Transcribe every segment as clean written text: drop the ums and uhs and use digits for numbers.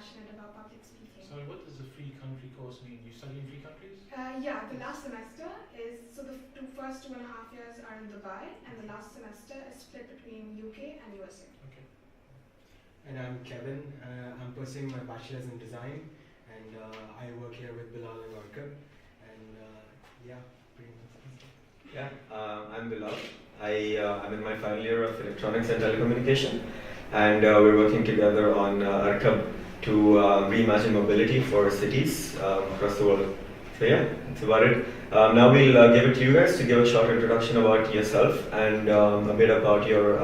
passionate about public speaking. So what does a free country course mean? You study in free countries? Yeah, the last semester is, so the first 2.5 years are in Dubai, and the last semester is split between UK and USA. Okay. And I'm Kevin. I'm pursuing my bachelor's in design, and I work here with Bilal and Arkab. And yeah, pretty much. Yeah, I'm Bilal. I'm in my final year of electronics and telecommunication, and we're working together on Arkab to reimagine mobility for cities across the world. So yeah, that's about it. Now we'll give it to you guys to give a short introduction about yourself and a bit about your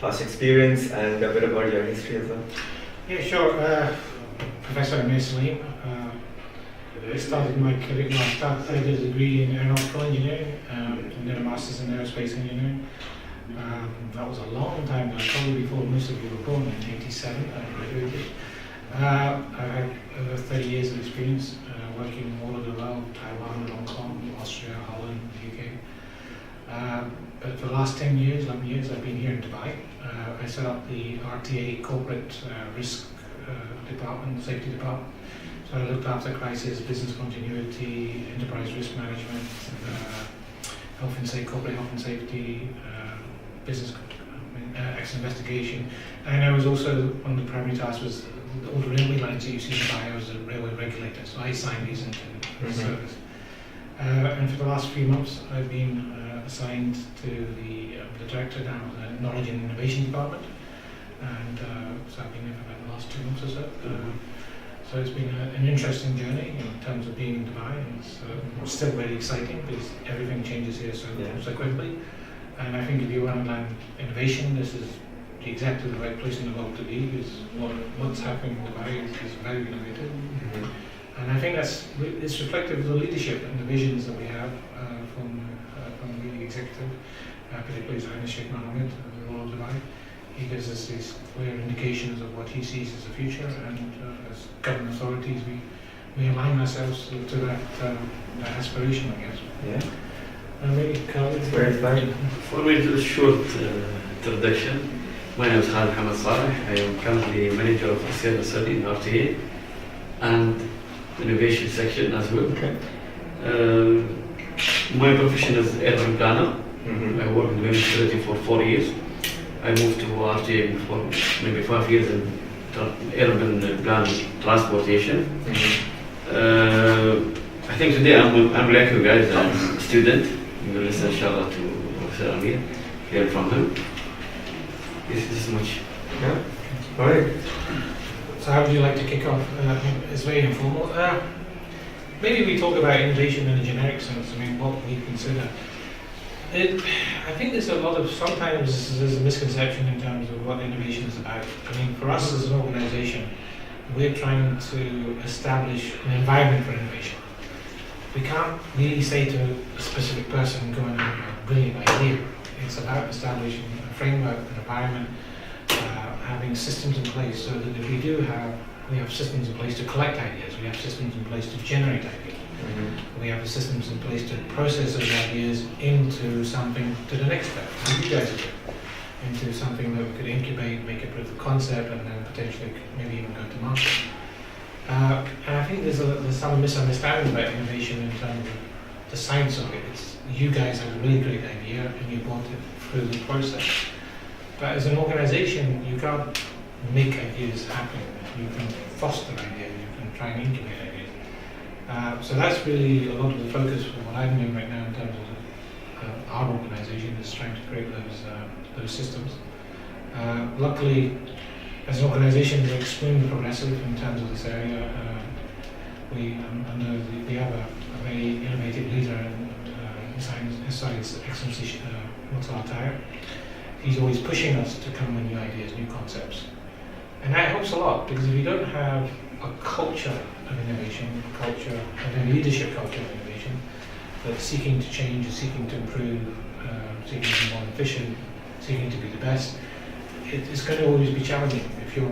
past experience and a bit about your history as well. Yeah, sure. Professor Amair Saleem. I started my career, I did a degree in aeronautical engineering and then a master's in aerospace engineering. That was a long time ago, probably before most of you were born, in '87 I graduated. I've had over 30 years of experience working all over the world, Taiwan, Hong Kong, Austria, Holland, UK. But for the last 10 years, 11 years, I've been here in Dubai. I set up the RTA corporate risk department, safety department. So I looked after crisis, business continuity, enterprise risk management, health and safety, corporate health and safety, business accident investigation. And I was also, one of the primary tasks was all the railway lines that you see in Dubai. I was a railway regulator, so I signed these into service. And for the last few months, I've been assigned to the director now of the Knowledge and Innovation Department. And so I've been there for about the last 2 months or so. So it's been an interesting journey in terms of being in Dubai, and it's still very exciting because everything changes here so quickly. And I think if you want to learn innovation, this is exactly the right place in the world to be, because what's happening in Dubai is very innovative. And I think it's reflective of the leadership and the visions that we have from the executive, particularly His Highness Sheikh Mohammed, the ruler of Dubai. He gives us these clear indications of what he sees as the future, and as government authorities, we align ourselves to that aspiration, I guess. Yeah. Maybe Khalid. It's very fine. For me, to do a short introduction, my name is Khalid Hamad Saleh. I am currently manager of the sales study in RTA and innovation section as well. Okay. My profession is urban planner. I worked in the municipality for 4 years. I moved to RTA for maybe 5 years in urban plan transportation. I think today I'm like you guys, I'm a student. We will listen inshallah to Professor Amir, hear from him. This is much. Yeah. All right. So how would you like to kick off? It's very informal. Maybe we talk about innovation in a generic sense. I mean, what we consider. I think sometimes there's a misconception in terms of what innovation is about. I mean, for us as an organisation, we're trying to establish an environment for innovation. We can't really say to a specific person, go and have a brilliant idea. It's about establishing a framework, an environment, having systems in place so that if we have systems in place to collect ideas, we have systems in place to generate ideas. We have the systems in place to process those ideas into something to the next step, as you guys do, into something that we could incubate, make a proof of concept, and then potentially maybe even go to market. And I think there's some misunderstanding about innovation in terms of the science of it. You guys have a really great idea and you brought it through the process. But as an organisation, you can't make ideas happen. You can foster ideas, you can try and incubate ideas. So that's really a lot of the focus for what I'm doing right now in terms of our organisation, is trying to create those systems. Luckily, as an organisation, we're extremely progressive in terms of this area. We have a very innovative leader in science excellency, Mutar. He's always pushing us to come with new ideas, new concepts. And that helps a lot, because if you don't have a culture of innovation, a leadership culture of innovation, that's seeking to change, seeking to improve, seeking to be more efficient, seeking to be the best, it's going to always be challenging. If your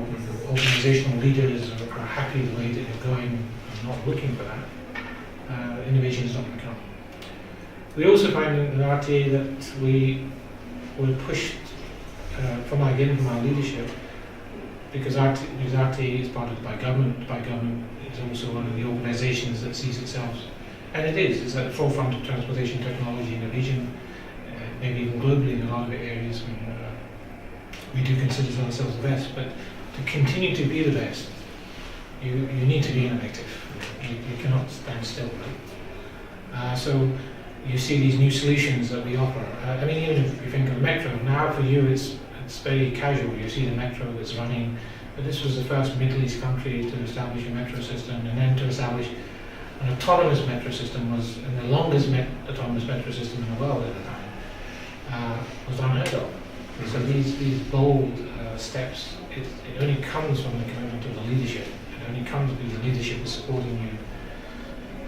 organizational leaders are happy the way that you're going and not looking for that, innovation is not going to come. We also find in RTA that we're pushed from our leadership because RT is part of by government. By government is also one of the organisations that sees itself, and it's at the forefront of transportation technology innovation, maybe even globally in a lot of areas. We do consider ourselves the best, but to continue to be the best, you need to be innovative. You cannot stand still, right? So you see these new solutions that we offer. I mean, even if you think of the metro, now for you it's very casual. You see the metro that's running, but this was the first Middle East country to establish a metro system, and then to establish an autonomous metro system was, and the longest autonomous metro system in the world at the time, was unheard of. So these bold steps, it only comes from the commitment of the leadership. It only comes because the leadership is supporting you.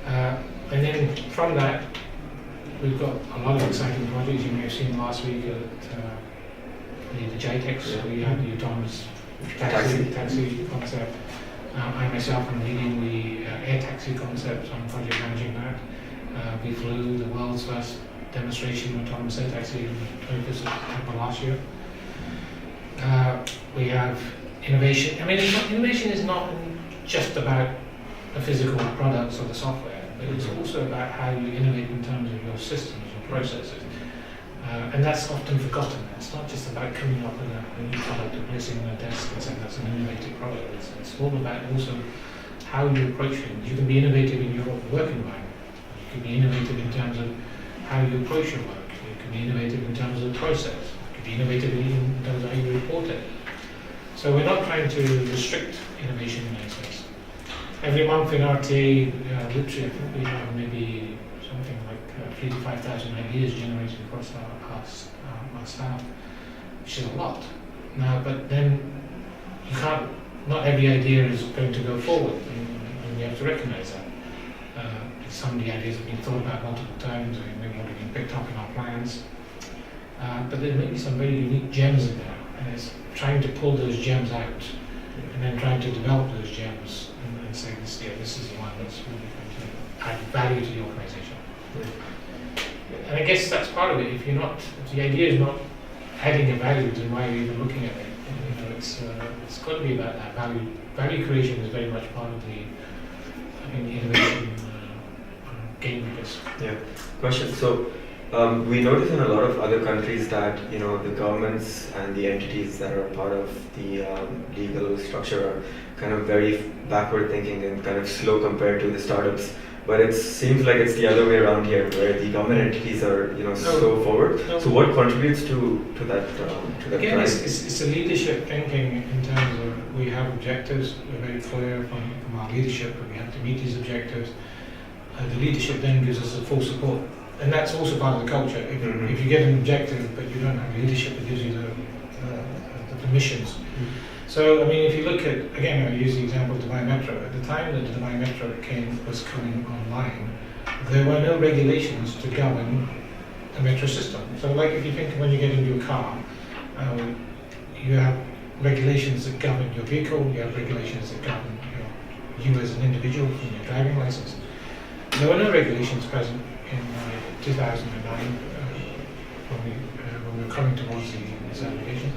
And then from that, we've got a lot of exciting projects. You may have seen last week at the JTEX, we had the autonomous taxi concept. I myself am leading the air taxi concept. I'm project managing that. We flew the world's first demonstration of autonomous air taxi in August of last year. We have innovation. I mean, innovation is not just about the physical products or the software, but it's also about how you innovate in terms of your systems or processes. And that's often forgotten. It's not just about coming up with a new product or placing on a desk and saying that's an innovative product. It's all about also how you approach things. You can be innovative in your work environment. You can be innovative in terms of how you approach your work. You can be innovative in terms of the process. You can be innovative in terms of how you report it. So we're not trying to restrict innovation in any space. Every month in RTA, literally, I think we have maybe something like 3,000 to 5,000 ideas generated across our staff, which is a lot. Now, but then you can't. Not every idea is going to go forward, and we have to recognise that. Some of the ideas have been thought about multiple times, and maybe already been picked up in our plans. But there may be some very unique gems in there, and it's trying to pull those gems out, and then trying to develop those gems, and say this is the one that's really going to add value to the organisation. And I guess that's part of it. If the idea is not adding a value, then why are you even looking at it? You know, it's got to be about that value. Value creation is very much part of the innovation game, I guess. Yeah. Question. So we notice in a lot of other countries that the governments and the entities that are part of the legal structure are kind of very backward thinking and kind of slow compared to the startups. But it seems like it's the other way around here, where the government entities are, so forward. So what contributes to that? Again, it's a leadership thinking in terms of we have objectives. We're very clear from our leadership that we have to meet these objectives. The leadership then gives us the full support, and that's also part of the culture. If you get an objective but you don't have leadership, it gives you the permissions. So, I mean, if you look at, again, I use the example of Dubai Metro. At the time that the Dubai Metro was coming online, there were no regulations to govern the metro system. So, like if you think when you get into a car, you have regulations that govern your vehicle, you have regulations that govern you as an individual from your driving license. There were no regulations present in 2009 when we were coming towards this application.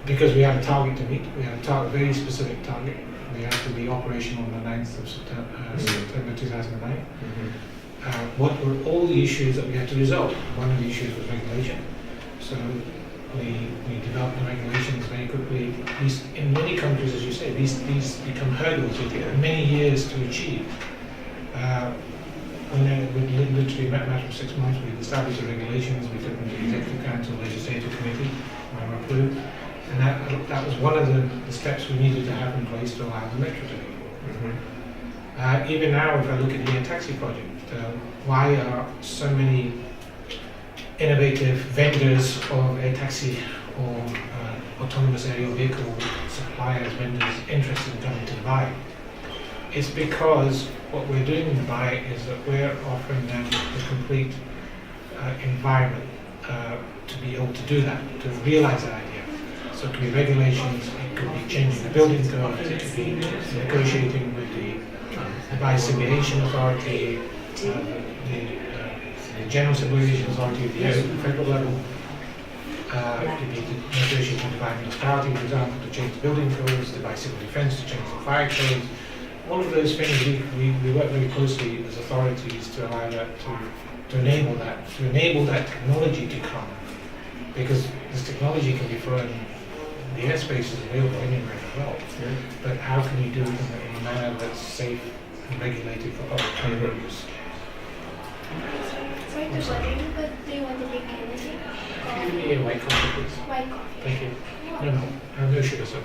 Because we had a target to meet, we had a very specific target. We had to be operational on the 9th of September 2009. What were all the issues that we had to resolve? One of the issues was regulation. So we developed the regulations very quickly. In many countries, as you say, these become hurdles that take many years to achieve. And then we literally, in a matter of 6 months, we established the regulations, we took them to the Executive Council, Legislative Committee, and were approved. And that was one of the steps we needed to have in place to allow the metro to be. Even now, if I look at the air taxi project, why are so many innovative vendors of air taxi or autonomous aerial vehicle suppliers, vendors interested in coming to Dubai? It's because what we're doing in Dubai is that we're offering them the complete environment to be able to do that, to realize that idea. So it could be regulations, it could be changing the building code, it could be negotiating with the Dubai Simulation Authority, the General Simulation Authority at the federal level. It could be to negotiate with Dubai municipality, for example, to change the building codes, Dubai civil defence to change the fire codes. All of those things we work very closely as authorities to allow that to enable that technology to come, because this technology can be thrown. The airspace is available anywhere in the world, but how can you do it in a manner that's safe and regulated for public transport use? Sorry to bother you, but do you want to drink anything? Give me a white coffee, please. White coffee. Thank you. No, I have no sugar, sir.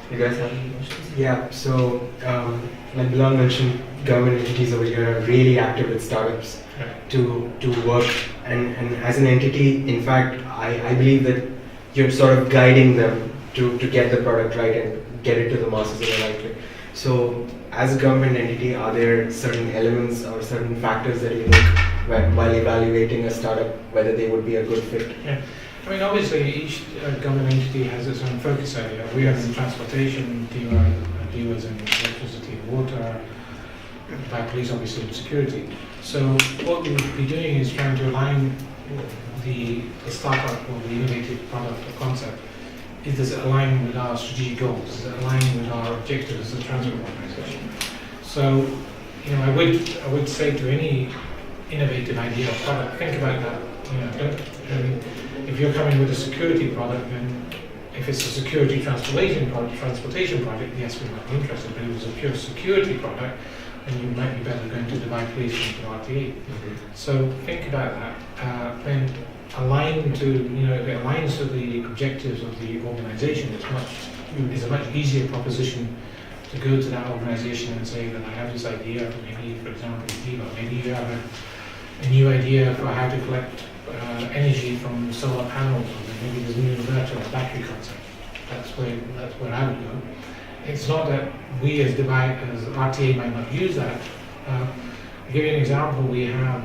You guys have any questions? Yeah, so like Bilal mentioned, government entities over here are really active with startups to work, and as an entity, in fact, I believe that you're sort of guiding them to get the product right and get it to the masses in the right way. So as a government entity, are there certain elements or certain factors that you look while evaluating a startup, whether they would be a good fit? Yeah. I mean, obviously, each government entity has its own focus area. We are in transportation, DEWA's in electricity and water, by police, obviously, in security. So what we would be doing is trying to align the startup or the innovative product or concept. Does it align with our strategic goals? Does it align with our objectives as a transport organization? So, you know, I would say to any innovative idea or product, think about that. You know, if you're coming with a security product, then if it's a security transportation project, yes, we might be interested. But if it's a pure security product, then you might be better going to Dubai Police than to RTA. So think about that. Then align to, you know, if it aligns to the objectives of the organisation, it's a much easier proposition to go to that organisation and say that I have this idea. Maybe, for example, maybe you have a new idea for how to collect energy from solar panels, or maybe there's a new inverter or battery concept. That's where I would go. It's not that we as Dubai, as RTA might not use that. To give you an example, we have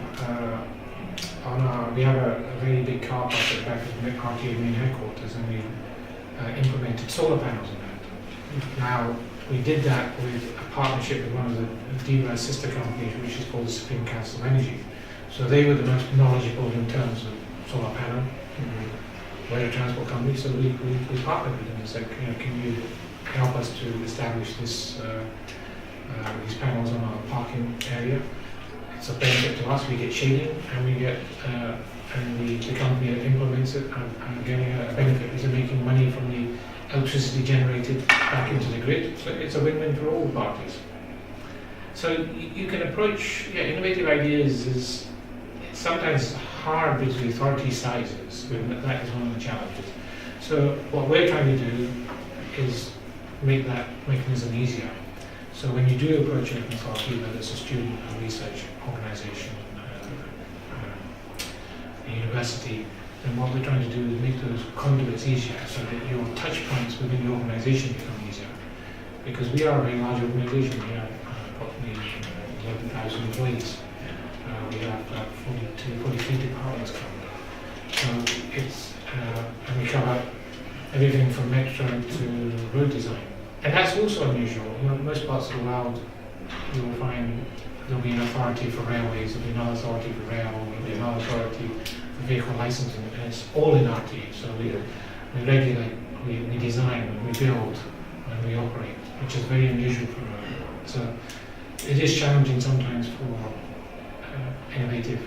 a very big car park at the back of the RTA main headquarters, and we implemented solar panels in that. Now, we did that with a partnership with one of the DEWA sister companies, which is called the Supreme Council of Energy. So they were the most knowledgeable in terms of solar panel, we're a transport company, so we partnered with them and said, you know, can you help us to establish this these panels on our parking area? It's a benefit to us. We get shading, and we get the company that implements it are getting a benefit because they're making money from the electricity generated back into the grid. So it's a win-win for all parties. So you can approach innovative ideas is sometimes hard because the authority sizes. That is one of the challenges. So what we're trying to do is make that mechanism easier. So when you do approach an authority, whether it's a student, a research organisation, a university, then what we're trying to do is make those conduits easier so that your touch points within the organisation become easier. Because we are a very large organisation. We have approximately 11,000 employees. We have 43 departments covered. So it's, and we cover everything from metro to road design. And that's also unusual. You know, most parts of the world, you will find there'll be an authority for railways, there'll be another authority for rail, there'll be another authority for vehicle licensing, and it's all in RTA. So we regulate, we design, we build, and we operate, which is very unusual for us. So it is challenging sometimes for innovative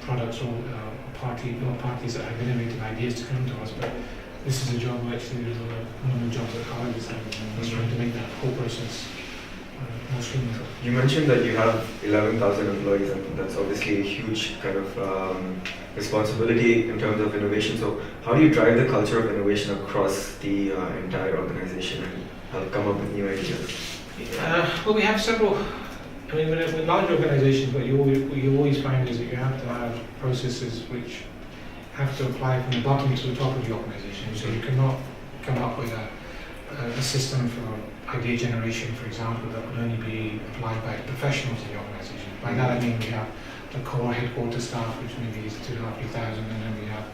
products or parties that have innovative ideas to come to us, but this is a job actually, one of the jobs that I decided was trying to make that whole process more streamlined. You mentioned that you have 11,000 employees, and that's obviously a huge kind of responsibility in terms of innovation. So how do you drive the culture of innovation across the entire organization and help come up with new ideas? Well, we have several. I mean, with large organizations, what you always find is that you have to have processes which have to apply from the bottom to the top of the organization. So you cannot come up with a system for idea generation, for example, that would only be applied by professionals in the organization. By that I mean we have the core headquarters staff, which maybe is 2,500, and then we have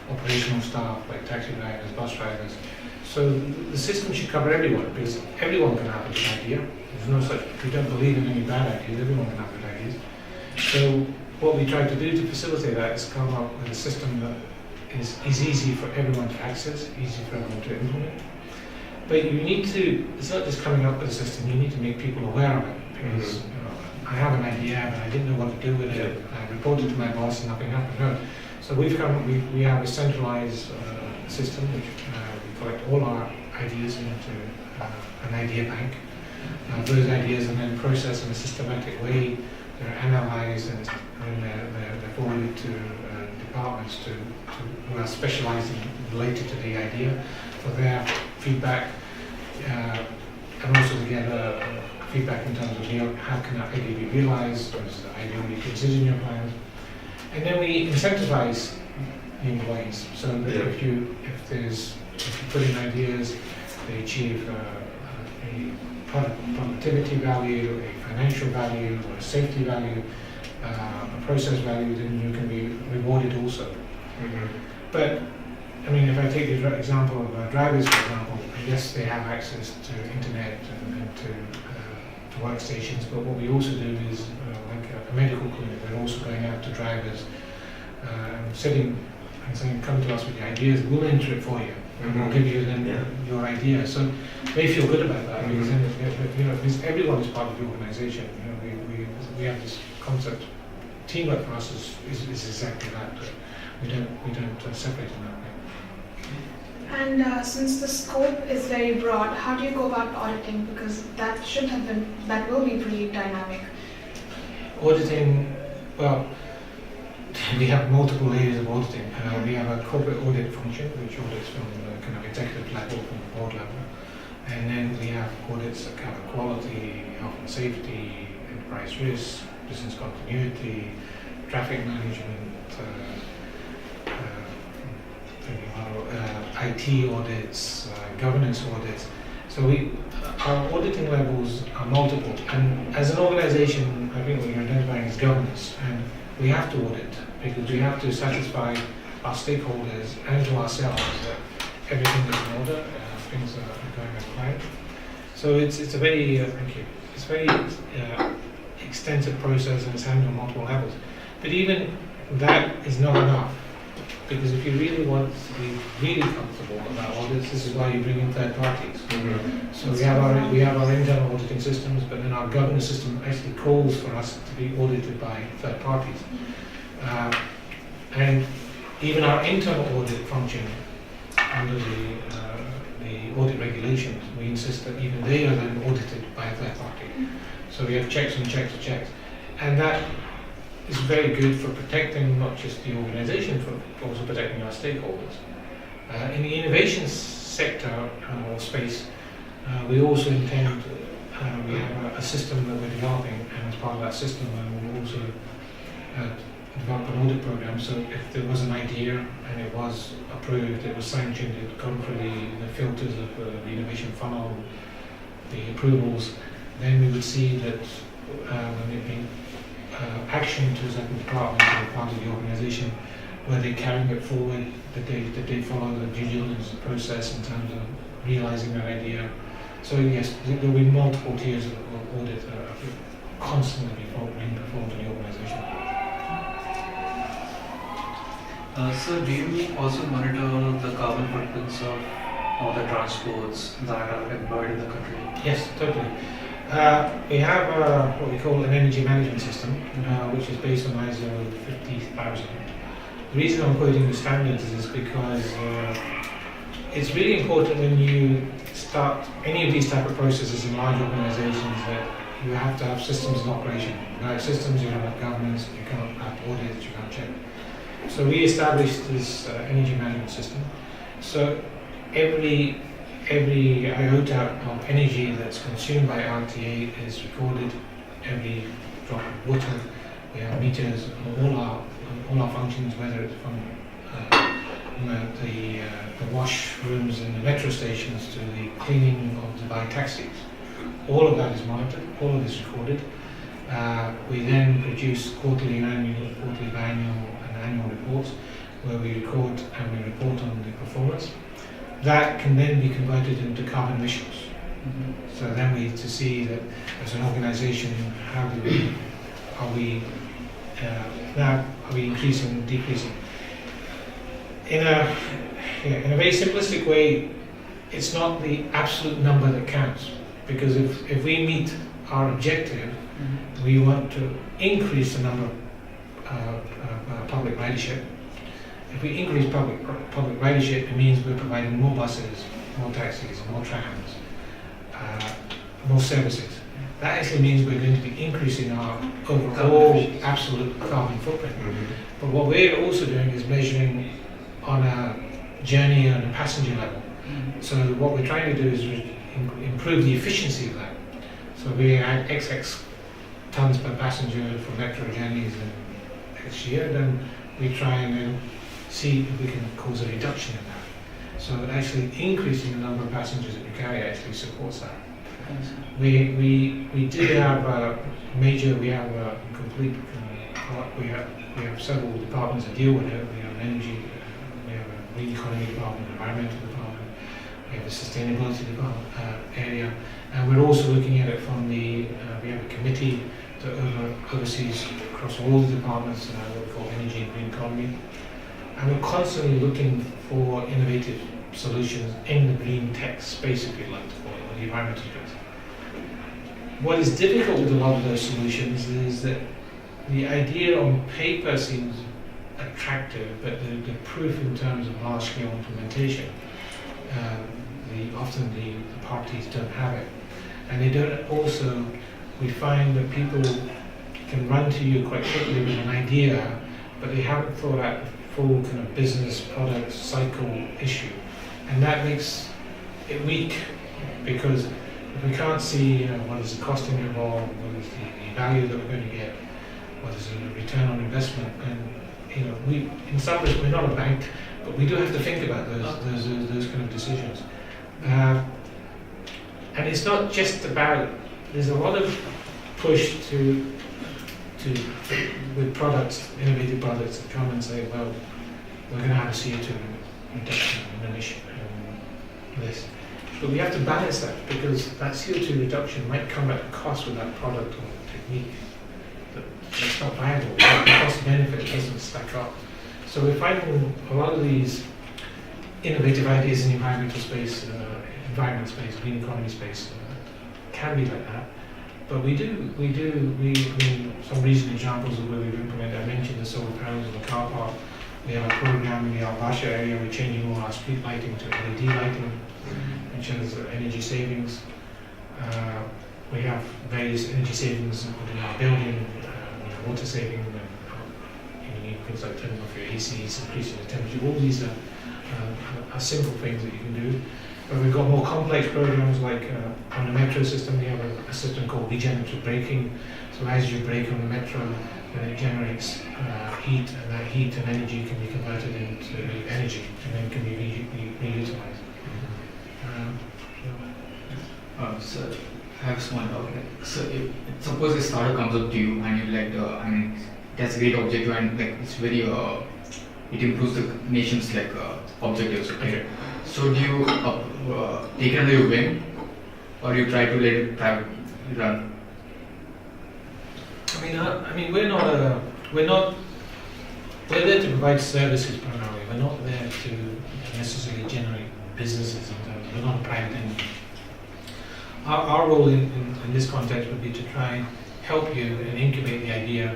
operational staff like taxi drivers, bus drivers. So the system should cover everyone, because everyone can have a good idea. There's no such, if you don't believe in any bad ideas, everyone can have good ideas. So what we try to do to facilitate that is come up with a system that is easy for everyone to access, easy for everyone to implement. But you need to, it's not just coming up with a system, you need to make people aware of it. Because I have an idea, but I didn't know what to do with it. I reported to my boss and nothing happened. No. So we have a centralized system which we collect all our ideas into an idea bank. Those ideas are then processed in a systematic way. They're analyzed and they're forwarded to departments who are specialized in related to the idea for their feedback, and also to get feedback in terms of how can that idea be realized, or is the idea be considered in your plans. And then we incentivize the employees so that if you put in ideas, they achieve a productivity value, a financial value, or a safety value, a process value, then you can be rewarded also. But I mean, if I take the example of drivers, for example, yes, they have access to internet and to workstations, but what we also do is, like a medical clinic, we're also going out to drivers and sitting and saying, come to us with your ideas, we'll enter it for you, and we'll give you then your idea. So they feel good about that, because then, because everyone is part of the organization. We have this concept. Teamwork for us is exactly that. We don't separate in that way. And since the scope is very broad, how do you go about auditing? Because that will be pretty dynamic. Auditing, well, we have multiple layers of auditing. We have a corporate audit function, which audits from the kind of executive level, from the board level. And then we have audits that cover quality, health and safety, enterprise risk, business continuity, traffic management, IT audits, governance audits. So our auditing levels are multiple. And as an organization, I think what you're identifying is governance. And we have to audit because we have to satisfy our stakeholders and to ourselves that everything is in order, things are going as planned. So it's a very, it's very extensive process and it's handled on multiple levels. But even that is not enough. Because if you really want to be really comfortable about audits, this is why you bring in third parties. So we have our internal auditing systems, but then our governance system actually calls for us to be audited by third parties. And even our internal audit function, under the audit regulations, we insist that even they are then audited by a third party. So we have checks and checks and checks. And that is very good for protecting not just the organization, but also protecting our stakeholders. In the innovation sector or space, we also intend, we have a system that we're developing, and as part of that system, we'll also develop an audit program. So if there was an idea and it was approved, it was sanctioned, it had gone through the filters of the innovation funnel, the approvals, then we would see that when it being action to a certain department or part of the organization, where they're carrying it forward, that they follow the due diligence process in terms of realizing their idea. So yes, there will be multiple tiers of audit constantly being performed in the organization. So do you also monitor the carbon footprints of all the transports that are employed in the country? Yes, totally. We have what we call an energy management system, which is based on ISO 50000. The reason I'm quoting the standards is because it's really important when you start any of these type of processes in large organizations that you have to have systems in operation. Without systems, you don't have governance, you can't have audits, you can't check. So we established this energy management system. So every iota of energy that's consumed by RTA is recorded. Every drop of water, we have meters on all our functions, whether it's from the washrooms in the metro stations to the cleaning of Dubai taxis. All of that is monitored, all of this is recorded. We then produce quarterly, biannual and annual reports where we record and we report on the performance. That can then be converted into carbon emissions. So then we to see that as an organization, are we increasing, decreasing? in a very simplistic way, it's not the absolute number that counts, because if we meet our objective, we want to increase the number of public ridership. If we increase public ridership, it means we're providing more buses, more taxis, more trams, more services. That actually means we're going to be increasing our overall absolute carbon footprint. But what we're also doing is measuring on a journey and a passenger level. So what we're trying to do is improve the efficiency of that. So we add XX tons per passenger for metro journeys next year, then we try and then see if we can cause a reduction in that. So actually increasing the number of passengers that we carry actually supports that. We did have a major, we have a complete, we have several departments that deal with it. We have an energy, we have a green economy department, environmental department, we have a sustainability department area, and we're also looking at it from the, we have a committee that oversees across all the departments what we call energy and green economy. And we're constantly looking for innovative solutions in the green tech space, if you like to call it, or the environmental space. What is difficult with a lot of those solutions is that the idea on paper seems attractive, but the proof in terms of large-scale implementation, often the parties don't have it. And they don't also, we find that people can run to you quite quickly with an idea, but they haven't thought out the full kind of business product cycle issue. And that makes it weak, because if we can't see what is the costing involved, what is the value that we're going to get, what is the return on investment, and we, in some ways, we're not a bank, but we do have to think about those kind of decisions. And it's not just about, there's a lot of push to with products, innovative products that come and say, well, we're going to have a CO2 reduction in emission and this. But we have to balance that, because that CO2 reduction might come at a cost with that product or technique. That's not viable. The cost benefit doesn't stack up. So we're finding a lot of these innovative ideas in the environmental space, environment space, green economy space, can be like that. But we some recent examples of where we've implemented, I mentioned the solar panels on the car park. We have a program in the Al-Basha area, we're changing all our street lighting to LED lighting, which has energy savings. We have various energy savings within our building, water saving, things like turning off your ACs, increasing the temperature. All these are simple things that you can do. But we've got more complex programs, like on the metro system, we have a system called regenerative braking. So as you brake on the metro, then it generates heat, and that heat and energy can be converted into energy, and then can be reutilized. So I have a small doubt. So if suppose a startup comes up to you and you like, that's a great objective, and like it's very, it improves the nation's like objectives. Okay. So do you take it under your wing, or you try to let it run? We're there to provide services primarily. We're not there to necessarily generate businesses. We're not a private entity. Our role in this context would be to try and help you and incubate the idea,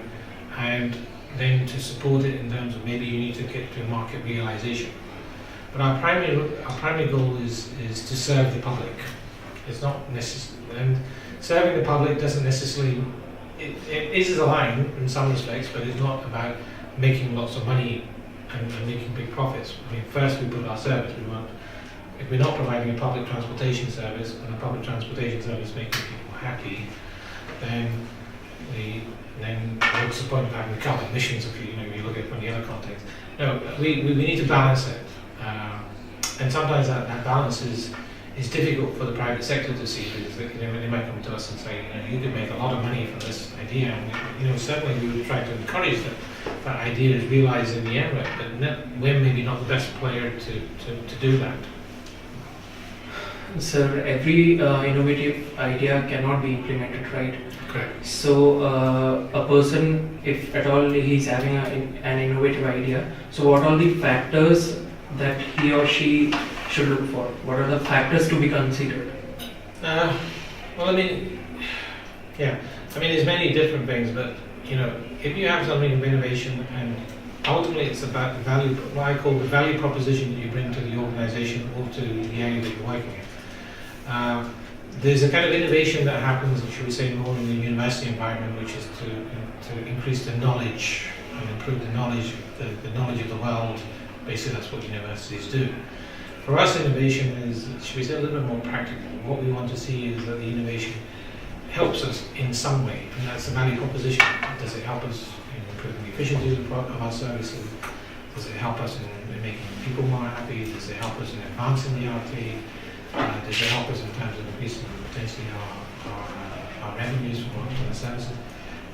and then to support it in terms of maybe you need to get to a market realization. But our primary goal is to serve the public. It's not necessarily, and serving the public doesn't necessarily, it is a line in some respects, but it's not about making lots of money and making big profits. I mean, first we put our service. If we're not providing a public transportation service, and a public transportation service making people happy, then what's the point of having the carbon emissions if you look at it from the other context? No, we need to balance it. And sometimes that balance is difficult for the private sector to see, because they might come to us and say, you could make a lot of money from this idea, and certainly we would try to encourage that idea is realized in the end, but we're maybe not the best player to do that. Sir, every innovative idea cannot be implemented, right? Correct. So a person, if at all he's having an innovative idea, so what are the factors that he or she should look for? What are the factors to be considered? Well, I mean, yeah, I mean, there's many different things, but you know, if you have something of innovation, and ultimately it's about the value, what I call the value proposition that you bring to the organisation or to the area that you're working in. There's a kind of innovation that happens, should we say, more in the university environment, which is to increase the knowledge and improve the knowledge of the world. Basically, that's what universities do. For us, innovation is, should we say, a little bit more practical. What we want to see is that the innovation helps us in some way, and that's the value proposition. Does it help us in improving the efficiency of our services? Does it help us in making people more happy? Does it help us in advancing the RT? Does it help us in terms of increasing potentially our revenues from the services?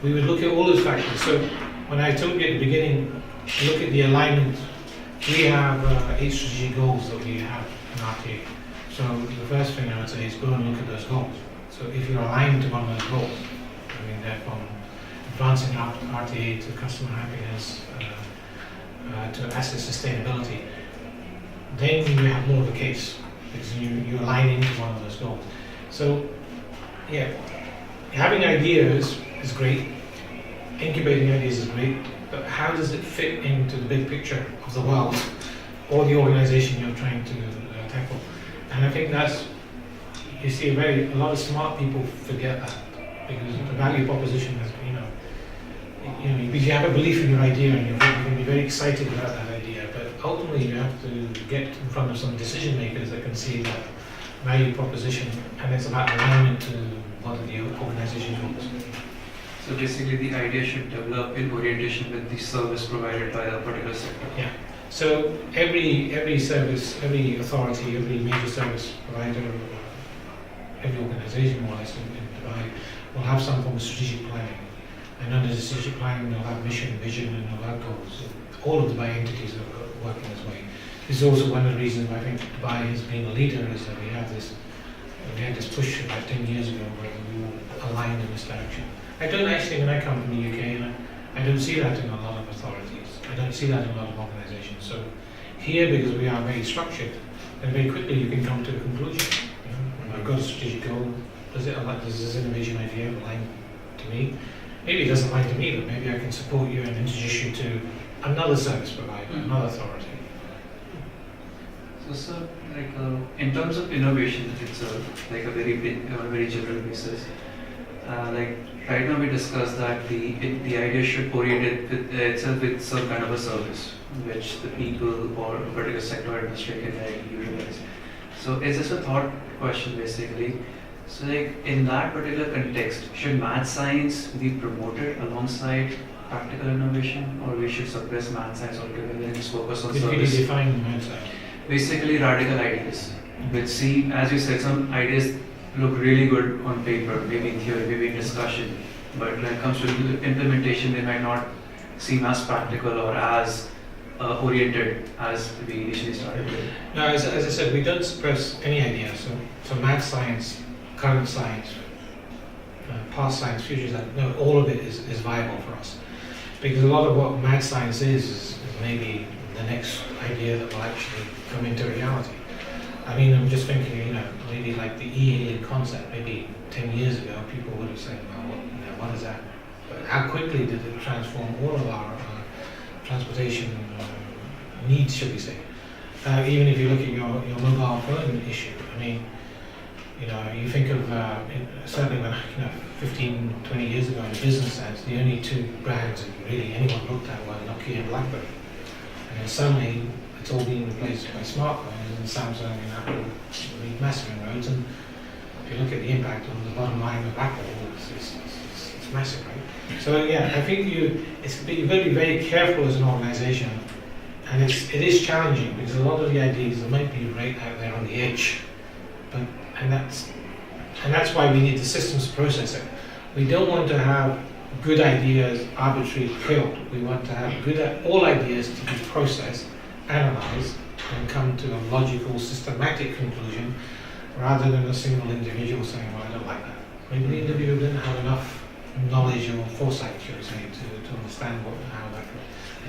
We would look at all those factors. So when I told you at the beginning, look at the alignment. We have 8 strategic goals that we have in RTA. So the first thing I would say is go and look at those goals. So if you're aligned to one of those goals, I mean, they're from advancing RTA to customer happiness, to asset sustainability, then you have more of a case because you're aligning to one of those goals. So, yeah, having ideas is great, incubating ideas is great, but how does it fit into the big picture of the world or the organization you're trying to tackle? And I think that's, you see, a lot of smart people forget that because the value proposition is, because you have a belief in your idea and you can be very excited about that idea, but ultimately you have to get in front of some decision makers that can see that value proposition, and it's about alignment to what the organization's goals. So basically the idea should develop in orientation with the service provided by a particular sector. Yeah. So every service, every authority, every major service provider, every organization more or less in Dubai will have some form of strategic planning. And under the strategic planning, they'll have mission, vision, and they'll have goals. All of the Dubai entities are working this way. This is also one of the reasons why I think Dubai has been a leader, is that we had this push about 10 years ago where we all aligned in this direction. I don't actually, when I come from the UK, and I don't see that in a lot of authorities. I don't see that in a lot of organizations. So here, because we are very structured, then very quickly you can come to a conclusion. I've got a strategic goal. Does this innovation idea align to me? Maybe it doesn't align to me, but maybe I can support you and introduce you to another service provider, another authority. So, sir, in terms of innovation itself, like a very big, on a very general basis, like right now we discussed that the idea should orient itself with some kind of a service, which the people or a particular sector or industry can utilize. So, is this a thought question basically? So, like in that particular context, should math science be promoted alongside practical innovation, or we should suppress math science altogether and just focus on Could you service? define math science? Basically, radical ideas, which seem, as you said, some ideas look really good on paper, maybe in theory, maybe in discussion, but when it comes to implementation, they might not seem as practical or as oriented as we initially started with. No, as I said, we don't suppress any idea. So math science, current science, past science, future science, no, all of it is viable for us. Because a lot of what math science is maybe the next idea that will actually come into reality. I mean, I'm just thinking, maybe like the e-hailing concept, maybe 10 years ago, people would have said, well, what is that? But how quickly did it transform all of our transportation needs, should we say? Even if you look at your mobile phone issue, I mean, you think of, certainly when, 15, 20 years ago in a business sense, the only two brands that really anyone looked at were Nokia and BlackBerry. And then suddenly, it's all being replaced by smartphones, and Samsung and Apple lead massive inroads. And if you look at the impact on the bottom line of Apple, it's massive, right? So yeah, I think you've got to be very careful as an organisation, and it is challenging because a lot of the ideas that might be right out there on the edge, and that's why we need the systems to process it. We don't want to have good ideas arbitrarily killed. We want to have all ideas to be processed, analysed, and come to a logical, systematic conclusion, rather than a single individual saying, well, I don't like that. Maybe the individual didn't have enough knowledge or foresight, should we say, to understand how that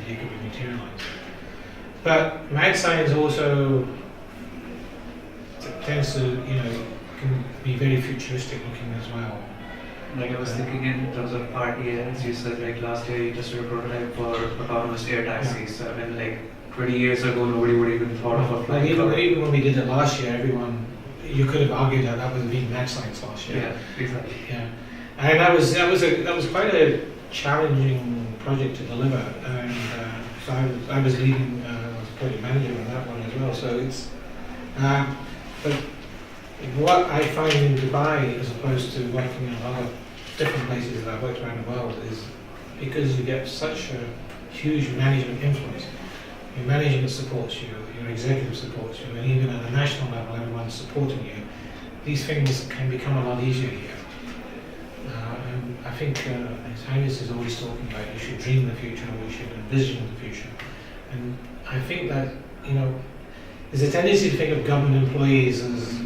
idea could be materialised. But mad science also tends to, can be very futuristic looking as well. Like I was thinking in terms of RTLs, you said like last year you just did a prototype for autonomous air taxis. So, I mean, like 20 years ago, nobody would even thought of a Like flying even, car. even when we did it last year, you could have argued that that was being mad science last year. Yeah, exactly. Yeah, and that was quite a challenging project to deliver, and so I was leading, I was project manager on that one as well. So it's, but what I find in Dubai, as opposed to working in other different places that I've worked around the world, is because you get such a huge management influence. Your management supports you, your executive supports you, and even at the national level, everyone's supporting you. These things can become a lot easier here. And I think His Highness is always talking about you should dream the future, or you should envision the future. And I think that, there's a tendency to think of government employees as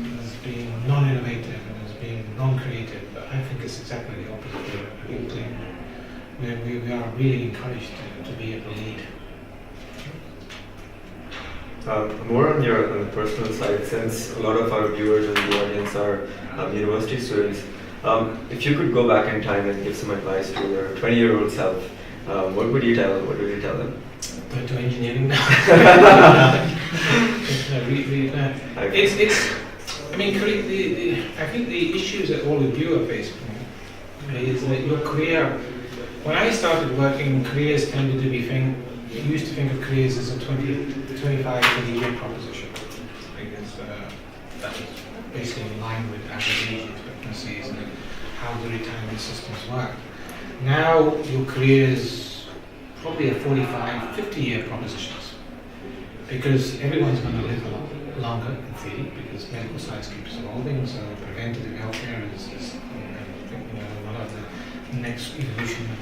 being non-innovative and as being non-creative, but I think it's exactly the opposite. I think we are really encouraged to be at the lead. More on the personal side, since a lot of our viewers in the audience are university students, if you could go back in time and give some advice to your 20-year-old self, what would you tell them? Go to engineering now. I think the issues that all of you are facing is that your career. When I started working, careers tended to be you used to think of careers as a 20-year proposition, because that was basically in line with average age expectancies and how the retirement systems work. Now your career is probably a 50-year propositions, because everyone's going to live a lot longer in theory, because medical science keeps evolving, so preventative healthcare is one of the next evolution of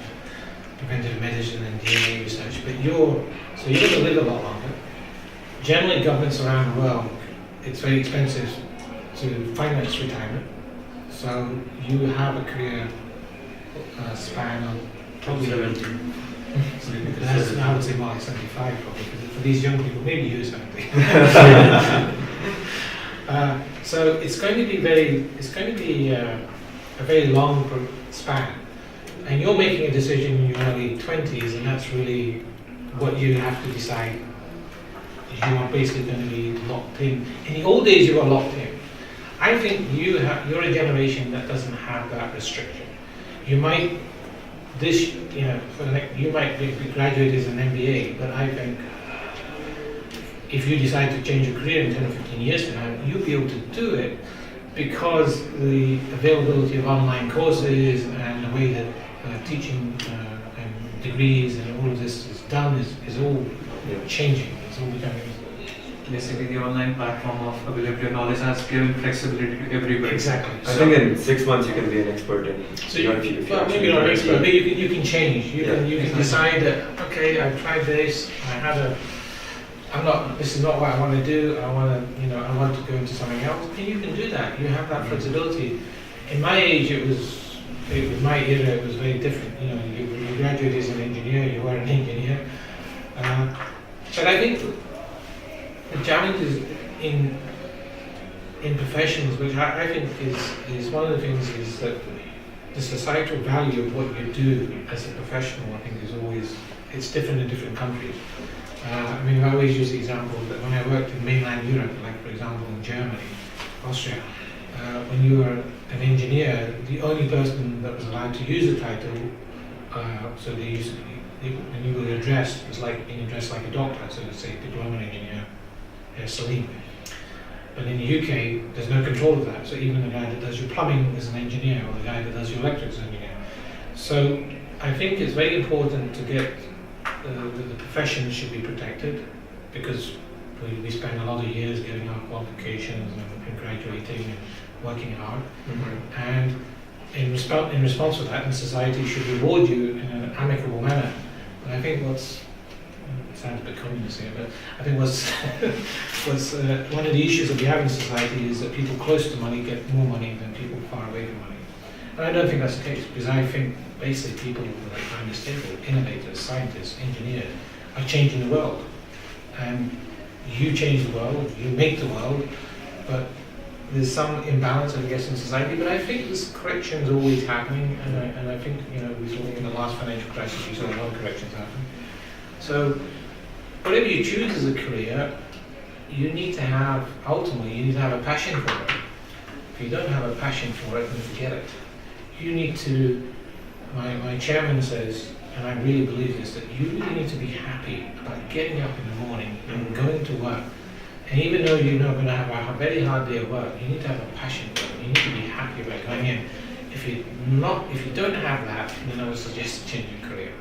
preventive medicine and DNA research. But you're going to live a lot longer. Generally, governments around the world, it's very expensive to finance retirement, so you have a career span of probably 70. I would say more like 75 probably, because for these young people, maybe you 70. So it's going to be a very long span, and you're making a decision in your early 20s, and that's really what you have to decide. You are basically going to be locked in. In the old days, you were locked in. I think you're a generation that doesn't have that restriction. You might you might be graduated as an MBA, but I think if you decide to change your career in 10 or 15 years from now, you'll be able to do it, because the availability of online courses and the way that teaching and degrees and all of this is done is all changing. It's all becoming. Basically, the online platform of availability of knowledge has given flexibility to everybody. Exactly. I think in 6 months you can be an expert in. So maybe not an expert, but you can change. You can decide that, okay, I've tried this. This is not what I want to do. I want to go into something else. And you can do that. You have that flexibility. In my age, my era, it was very different. You graduated as an engineer. You were an engineer. But I think the challenges in professions, which I think is one of the things, is that the societal value of what you do as a professional, I think, is always, it's different in different countries. I always use the example that when I worked in mainland Europe, like for example in Germany, Austria, when you were an engineer, the only person that was allowed to use the title, so they used when you were addressed, it was like being addressed like a doctor, so to say, diploma engineer, Amair Saleem. But in the UK, there's no control of that. So even the guy that does your plumbing is an engineer, or the guy that does your electrics is an engineer. So I think it's very important to get the profession should be protected, because we spend a lot of years getting our qualifications and graduating and working hard. Mm-hmm. And in response to that, the society should reward you in an amicable manner. And I think it sounds a bit communist here, but I think what's one of the issues that we have in society is that people close to money get more money than people far away from money. And I don't think that's the case, because I think basically people like Amair Saleem, innovators, scientists, engineers, are changing the world. and you change the world, you make the world, but there's some imbalance, I guess, in society. But I think this correction is always happening, and I think, you know, we saw in the last financial crisis, we saw a lot of corrections happen. So whatever you choose as a career, you need to have, ultimately, you need to have a passion for it. If you don't have a passion for it, then forget it. You need to, my chairman says, and I really believe this, that you really need to be happy about getting up in the morning and going to work. And even though you're not going to have a very hard day of work, you need to have a passion for it. You need to be happy about going in. If you don't have that, then I would suggest changing career.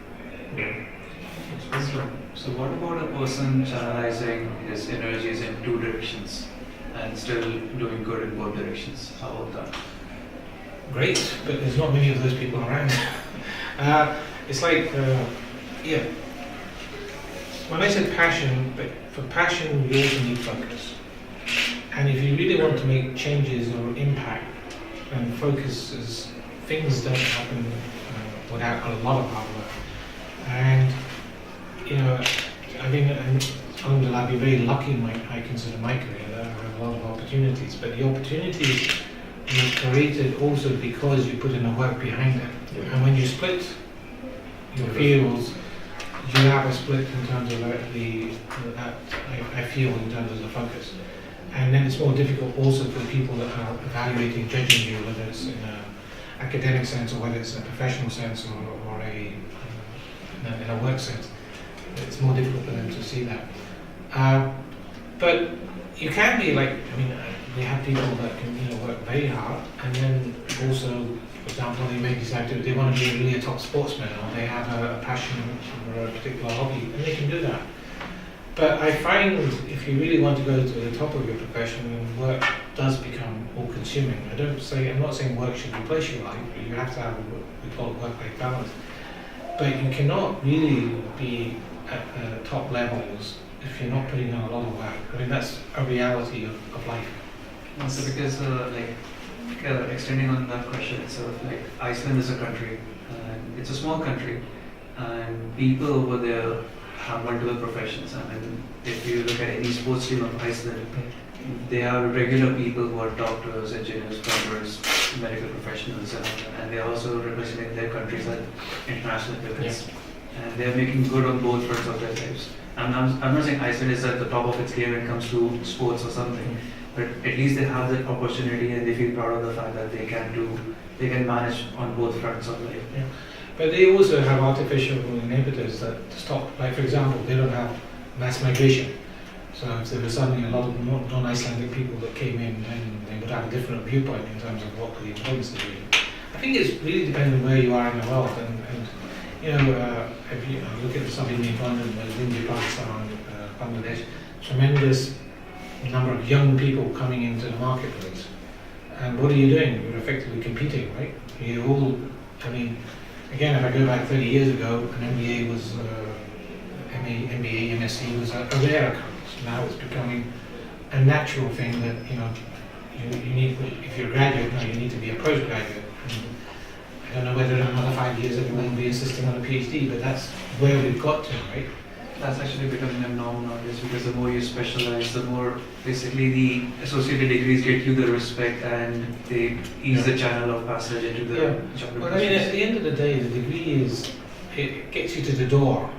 So what about a person channelizing his energies in two directions and still doing good in both directions? How about that? Great, but there's not many of those people around. It's like, yeah. When I said passion, but for passion you also need focus. And if you really want to make changes or impact, then focus is, things don't happen without a lot of hard work. And, you know, I've been very lucky in I consider my career, that I have a lot of opportunities, but the opportunities were created also because you put in the work behind it. Yeah. And when you split your fields, you have a split in terms of I feel in terms of the focus. And then it's more difficult also for the people that are evaluating, judging you, whether it's in an academic sense or whether it's in a professional sense or in a work sense. It's more difficult for them to see that. But you can be like, I mean, we have people that can, you know, work very hard, and then also, for example, they may decide they want to be really a top sportsman, or they have a passion for a particular hobby, and they can do that. But I find if you really want to go to the top of your profession, work does become all-consuming. I'm not saying work should replace your life, but you have to have what we call work-life balance. But you cannot really be at top levels if you're not putting in a lot of work. I mean, that's a reality of life. Also because, extending on that question itself, like Iceland is a country, and it's a small country, and people over there have multiple professions. I mean, if you look at any sports team of Iceland, they have regular people who are doctors, engineers, plumbers, medical professionals, and they're also representing their countries at international events. Yeah. And they're making good on both fronts of their lives. I'm not saying Iceland is at the top of its game when it comes to sports or something, but at least they have that opportunity and they feel proud of the fact that they can manage on both fronts of life. Yeah. But they also have artificial inhibitors that stop, like for example, they don't have mass migration. So if there was suddenly a lot of non-Icelandic people that came in, then they would have a different viewpoint in terms of what the importance of doing. I think it's really depending on where you are in the world, and you know, if you look at the Southern London, India, Pakistan, Bangladesh, tremendous number of young people coming into the marketplace. And what are you doing? You're effectively competing, right? You all, I mean, again, if I go back 30 years ago, an MBA was, MBA, MSc was a rare occurrence. Now it's becoming a natural thing that, you know, you need, if you're a graduate now, you need to be a postgraduate. I don't know whether in another 5 years everyone will be insisting on a PhD, but that's where we've got to, right? That's actually becoming a norm nowadays, because the more you specialize, the more basically the associated degrees get you the respect and they ease the channel of passage into the job. Well, I mean, at the end of the day, the degree it gets you to the door,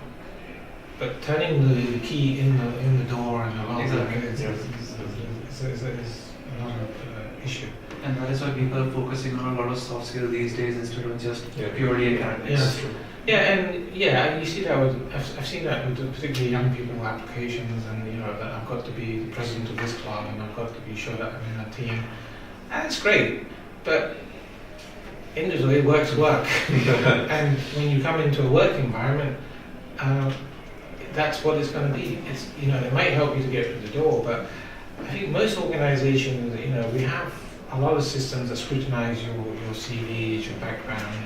but turning the key in the door and the lock is another issue. And that is why people are focusing on a lot of soft skills these days instead of just purely academics. Yeah, and you see that I've seen that with particularly young people applications, and you know that I've got to be the president of this club and I've got to be sure that I'm in a team. And it's great, but individually work's work. And when you come into a work environment, that's what it's going to be. It's, you know, it might help you to get through the door, but I think most organizations, you know, we have a lot of systems that scrutinize your CVs, your background,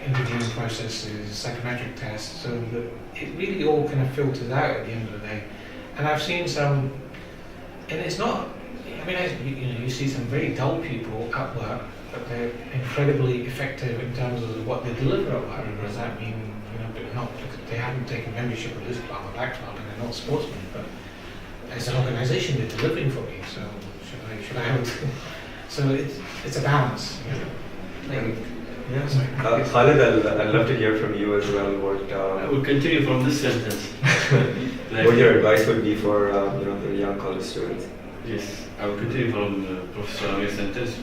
interviewing processes, psychometric tests, so that it really all kind of filters out at the end of the day. And I've seen some, and it's not, I mean, you see some very dull people at work, but they're incredibly effective in terms of what they deliver at work. Does that mean, they're not, they haven't taken membership of this club or that club, and they're not sportsmen, but as an organisation, they're delivering for me. So should I have it? So it's a balance. Yes. Khalid, I'd love to hear from you as well. I will continue from this sentence. What your advice would be for the young college students? Yes, I will continue from Professor Amair's sentence.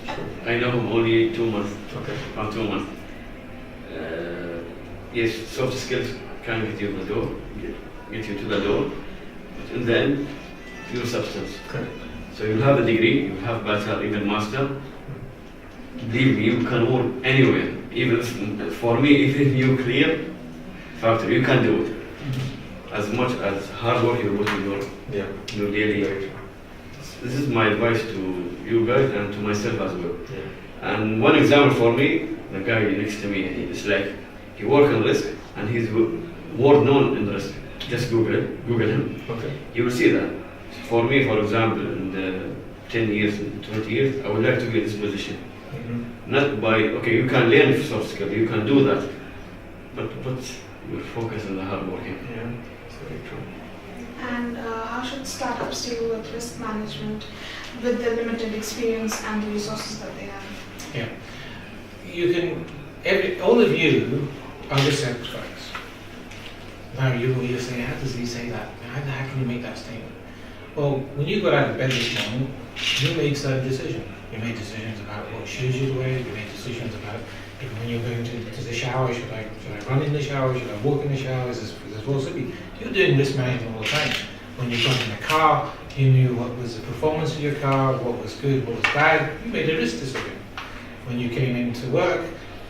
I know him only 2 months. Okay. From 2 months. Yes, soft skills can get you the door, get you to the door, but in the end, your substance. Okay. So you have a degree, you have bachelor, even master. Believe me, you can work anywhere. Even for me, even nuclear factory, you can do it. As much as hard work you put in your daily life. This is my advice to you guys and to myself as well. Yeah. And one example for me, the guy next to me, it's like he works in risk and he's world known in risk. Just Google him. Okay. You will see that. For me, for example, in the 10 years, 20 years, I would like to be in this position. Not by, okay, you can learn soft skill, you can do that, but put your focus on the hard working. Yeah, that's very true. And how should startups deal with risk management with the limited experience and the resources that they have? Yeah. You can, all of you are risk experts. Now you say, how does he say that? How can you make that statement? Well, when you got out of bed this morning, you made certain decisions. You made decisions about what shoes you'd wear, you made decisions about even when you're going to the shower, should I run in the shower, should I walk in the shower, is this supposed to be? You're doing risk management all the time. When you got in the car, you knew what was the performance of your car, what was good, what was bad, you made a risk decision. When you came into work,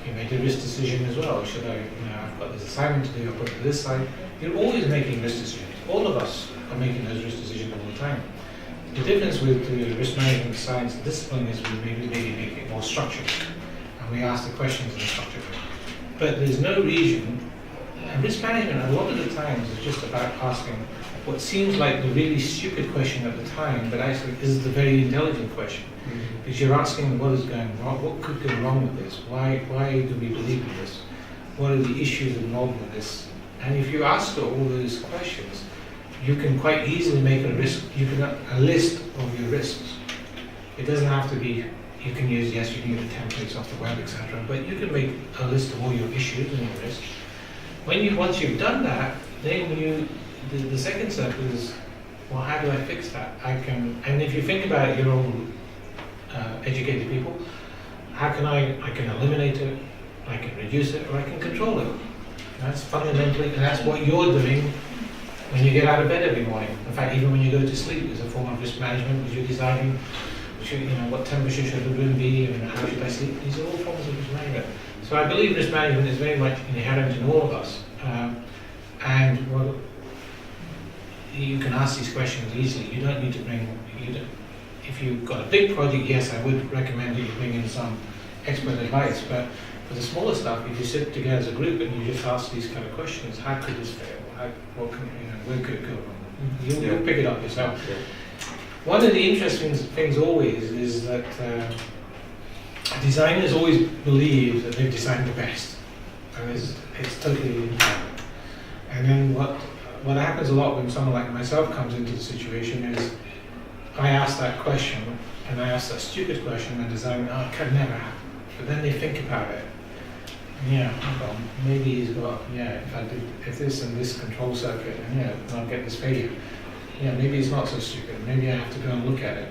you made a risk decision as well. Should I, I've got this assignment to do, I'll put it to this side. You're always making risk decisions. All of us are making those risk decisions all the time. The difference with the risk management science discipline is we maybe make it more structured, and we ask the questions in a structured way. But there's no reason, and risk management a lot of the times is just about asking what seems like the really stupid question at the time, but actually is the very intelligent question. Because you're asking what is going wrong, what could go wrong with this, why do we believe in this, what are the issues involved with this, and if you ask all those questions, you can quite easily make a list of your risks. It doesn't have to be, you can use the templates off the web, etc. But you can make a list of all your issues and your risks. Once you've done that, then the second step is, well, how do I fix that? And if you think about it, you're all educated people. How can I can eliminate it, I can reduce it, or I can control it. That's fundamentally, and that's what you're doing when you get out of bed every morning. In fact, even when you go to sleep, there's a form of risk management because you're deciding, what temperature should the room be, and how should I sleep. These are all forms of risk management. So I believe risk management is very much inherent in all of us. You can ask these questions easily. You don't need to if you've got a big project, yes, I would recommend that you bring in some expert advice, but for the smaller stuff, if you sit together as a group and you just ask these kind of questions, how could this fail? Where could it go wrong? You'll pick it up yourself. Yeah. One of the interesting things always is that designers always believe that they've designed the best, and it's totally invalid. And then what happens a lot when someone like myself comes into the situation is I ask that question, and I ask that stupid question, and design, it can never happen. But then they think about it. Yeah, well, maybe he's got, if this and this control circuit, and I'll get this failure. Yeah, maybe it's not so stupid. Maybe I have to go and look at it.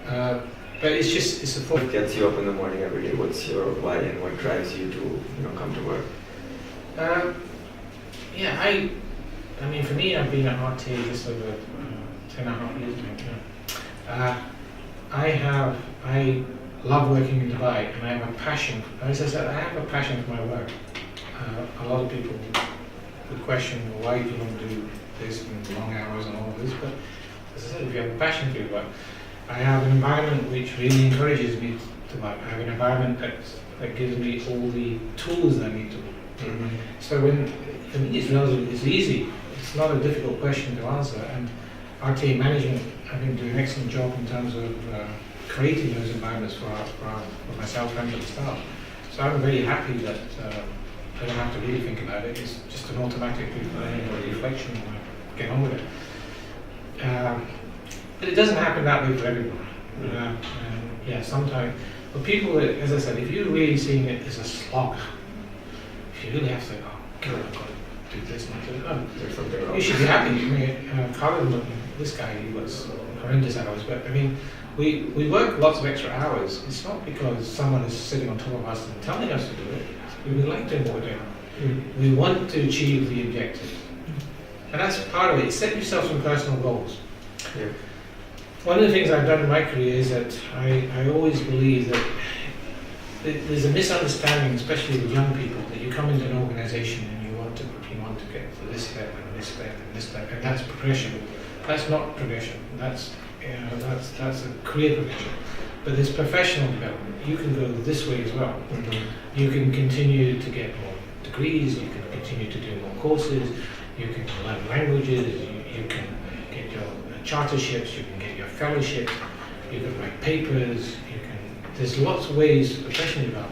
But it's a thought. What gets you up in the morning every day? What's your why and what drives you to come to work? I mean, for me, I've been at RTA just over 10.5 years now. I love working in Dubai, and I have a passion. As I said, I have a passion for my work. A lot of people would question, why do you want to do this and long hours and all of this? But as I said, if you have a passion for your work, I have an environment which really encourages me to work. I have an environment that gives me all the tools that I need to work. So for me, it's easy. It's not a difficult question to answer, and RTA management, I think, do an excellent job in terms of creating those environments for myself and for the staff. So I'm very happy that I don't have to really think about it. It's just an automatic reflection and I get on with it. But it doesn't happen that way for everyone. Yeah, sometimes. But people, as I said, if you're really seeing it as a slog, if you really have to, oh, God, I've got to do this and There's something wrong. you should be happy. I mean, Colin, this guy, he was horrendous hours, but I mean, we work lots of extra hours. It's not because someone is sitting on top of us and telling us to do it. We like doing what we're doing. We want to achieve the objective. And that's part of it. Set yourself some personal goals. Yeah. One of the things I've done in my career is that I always believe that there's a misunderstanding, especially with young people, that you come into an organization and you want to get to this step and this step and this step, and that's progression. That's not progression. That's a career progression. But there's professional development. You can go this way as well. Mm-hmm. You can continue to get more degrees. You can continue to do more courses. You can learn languages. You can get your charterships. You can get your fellowships. You can write papers. There's lots of ways to professionally develop.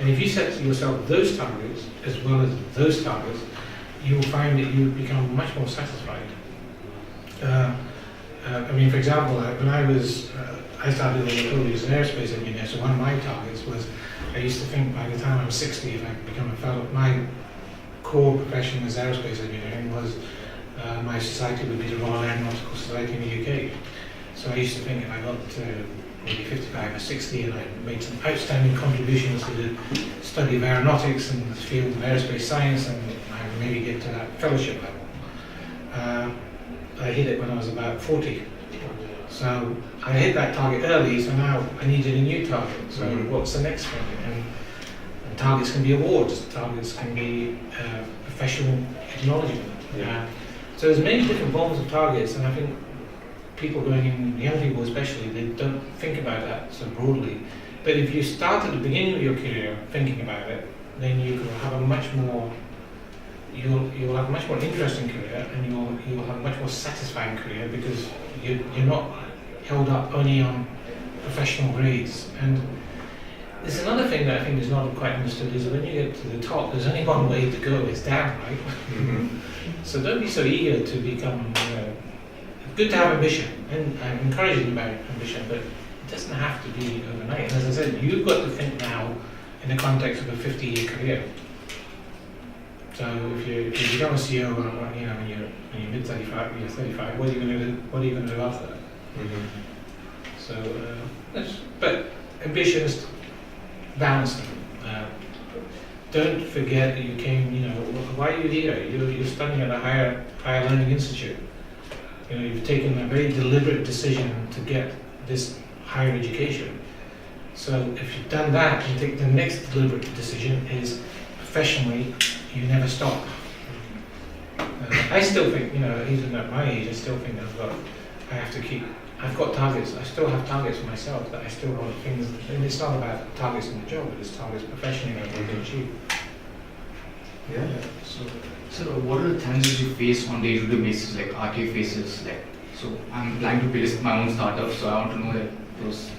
And if you set yourself those targets as well as those targets, you will find that you become much more satisfied. I mean, for example, when I started as an aerospace engineer, so one of my targets was, I used to think by the time I'm 60, if I become a fellow, my core profession as aerospace engineering was my society would be the Royal Aeronautical Society in the UK. So I used to think if I got to maybe 55 or 60 and I made some outstanding contributions to the study of aeronautics and the field of aerospace science, and I would maybe get to that fellowship level. I hit it when I was about 40. So I hit that target early, so now I needed a new target. So what's the next one? And targets can be awards, targets can be professional acknowledgement. So there's many different forms of targets, and I think people going in, young people especially, they don't think about that so broadly. But if you start at the beginning of your career thinking about it, then you will have a much more, you'll have a much more interesting career, and you'll have a much more satisfying career, because you're not held up only on professional grades. And there's another thing that I think is not quite understood, is that when you get to the top, there's only one way to go, it's down, right? Mm-hmm. So don't be so eager to become, good to have ambition, and I'm encouraging about ambition, but it doesn't have to be overnight. And as I said, you've got to think now in the context of a 50-year career. So if you become a CEO, when you're mid 35, you're 35, what are you going to do? What are you going to do after that? Mm-hmm. So, but ambitions, balance them. Don't forget that you came. Why are you here? You're studying at a higher learning institute. You've taken a very deliberate decision to get this higher education. So if you've done that, you take the next deliberate decision is professionally, you never stop. I still think, even at my age, I still think I've got targets. I still have targets for myself that I still want things, and it's not about targets in the job, but it's targets professionally that I want to achieve. Yeah. So what are the challenges you face on a day-to-day basis, like RTA faces? So I'm planning to build my own startup, so I want to know those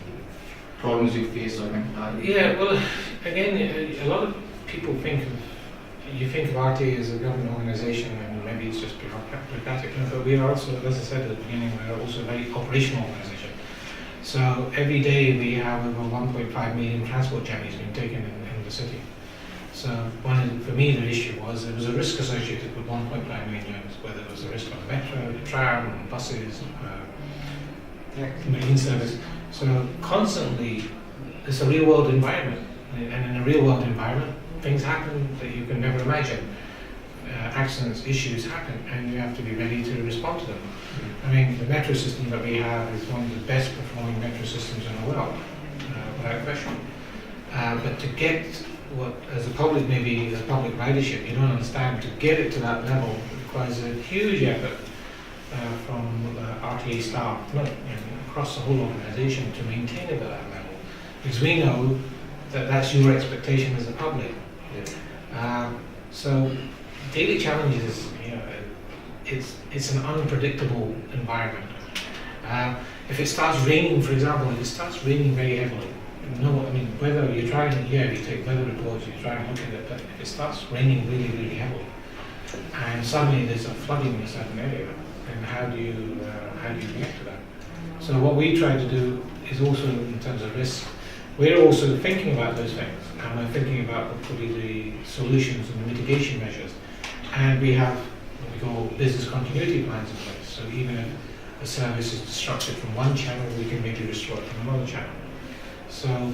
problems you face or target. Yeah, well, again, a lot of people think of RTA as a government organisation, and maybe it's just bureaucratic, but we are also, as I said at the beginning, we are also a very operational organisation. So every day we have over 1.5 million transport journeys being taken in the city. So for me, the issue was there was a risk associated with 1.5 million units, whether it was a risk on the metro, the tram, buses, marine service. So constantly, it's a real-world environment, and in a real-world environment, things happen that you can never imagine. Accidents, issues happen, and you have to be ready to respond to them. I mean, the metro system that we have is one of the best performing metro systems in the world, without question. But to get what, as a public ridership, you don't understand, to get it to that level requires a huge effort from RTA staff, across the whole organisation, to maintain it at that level. Because we know that that's your expectation as a public. So daily challenges, it's an unpredictable environment. If it starts raining, for example, if it starts raining very heavily, whether you're trying, you take weather reports, you try and look at it, but if it starts raining really, really heavily, and suddenly there's a flooding in a certain area, then how do you react to that? So what we try to do is also, in terms of risk, we're also thinking about those things, and we're thinking about what could be the solutions and the mitigation measures, and we have what we call business continuity plans in place. So even if a service is disrupted from one channel, we can maybe restore it from another channel. So,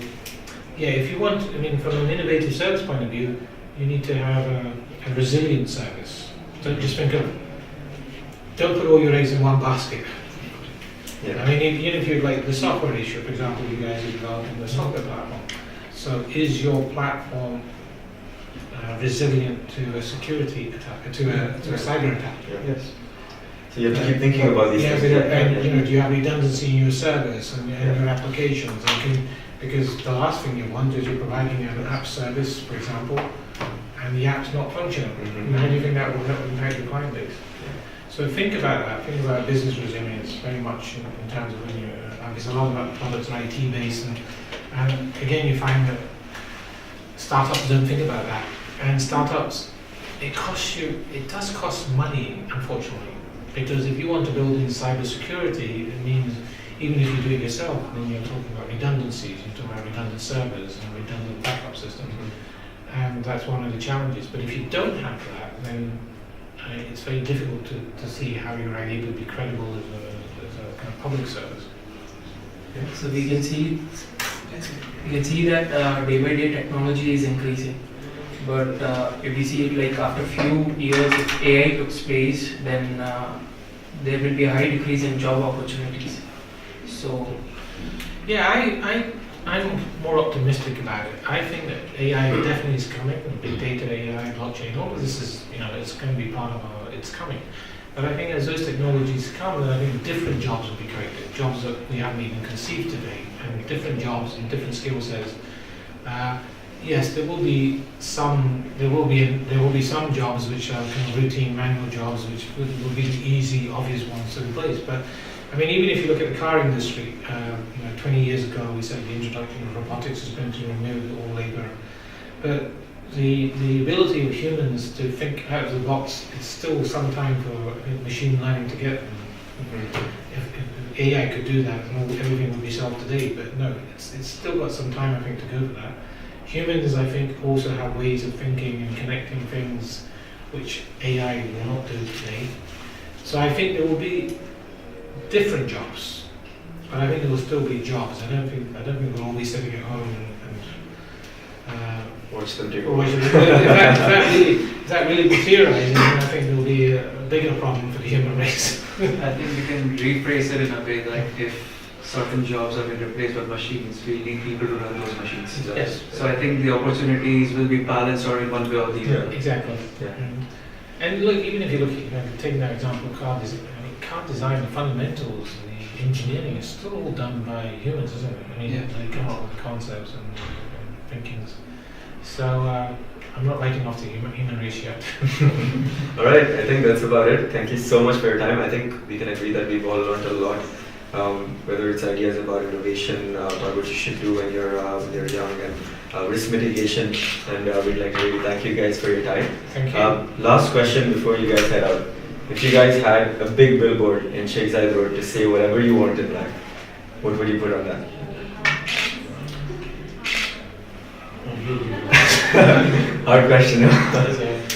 if you want, from an innovative service point of view, you need to have a resilient service. Don't just don't put all your eggs in one basket. Yeah. Even if you like the software issue, for example, you guys are developing the software platform. So is your platform resilient to a security attack, to a cyber attack? Yeah. Yes. So you have to keep thinking about these things. And do you have redundancy in your service and your applications? Because the last thing you want is you're providing an app service, for example, and the app's not functional. Mm-hmm. How do you think that will impact your client base? So think about that. Think about business resilience very much in terms of when you. Because a lot of our products are IT based, and again you find that startups don't think about that. And startups, it does cost money, unfortunately, because if you want to build in cybersecurity, it means even if you do it yourself, then you're talking about redundancies, you're talking about redundant servers and redundant backup systems, and that's one of the challenges. But if you don't have that, then it's very difficult to see how you're able to be credible as a kind of public service. So we can see that day by day technology is increasing. But if we see it like after few years, if AI took space, then there will be a high decrease in job opportunities. So, I'm more optimistic about it. I think that AI definitely is coming, big data, AI, blockchain, all of this is, it's going to be part of it's coming. But I think as those technologies come, then I think different jobs will be created, jobs that we haven't even conceived today, and different jobs and different skill sets. Yes, there will be some jobs which are kind of routine manual jobs, which will be the easy, obvious ones to replace. But even if you look at the car industry, 20 years ago we said the introduction of robotics is going to remove all labor. But the ability of humans to think out of the box, it's still some time for machine learning to get them. If AI could do that, everything would be solved today. But no, it's still got some time, I think, to go for that. Humans, I think, also have ways of thinking and connecting things which AI will not do today. So I think there will be different jobs, but I think there will still be jobs. I don't think we'll all be sitting at home and watch them take over. If that really materializes, then I think there will be a bigger problem for the human race. I think we can rephrase it in a way like if certain jobs have been replaced by machines, we need people to run those machines. Yes. So I think the opportunities will be balanced or in one way or the other. Exactly. Yeah. And look, even if you look at taking that example of car design, car design, the fundamentals, the engineering is still all done by humans, isn't it? They come up with concepts and thinkings. So I'm not writing off the human race yet. All right, I think that's about it. Thank you so much for your time. I think we can agree that we've all learned a lot. Whether it's ideas about innovation, about what you should do when you're young, and risk mitigation, and we'd like to really thank you guys for your time. Thank you. Last question before you guys head out. If you guys had a big billboard in Sheikh Zayed Road to say whatever you want in black, what would you put on that? Hard question.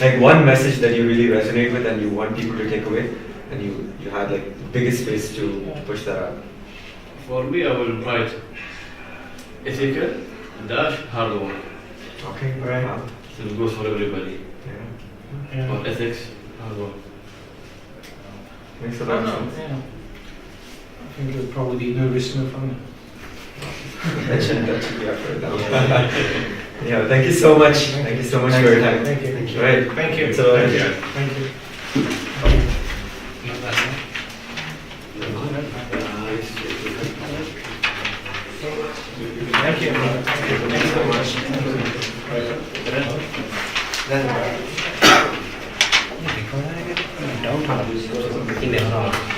Like one message that you really resonate with and you want people to take away, and you had like the biggest space to push that out. For me, I will write ethical dash hard work. Okay, alright. So it goes for everybody. Yeah. Or ethics, hard work. Makes a lot of sense. Yeah. I think there would probably be no risk, no fun. That should be up for it now. Yeah, thank you so much. Thank you so much for your time. Thank you. All right. Thank you. So, Thank you. Thank you. Thank you. Thank you so much. Before I get down part of this course of making the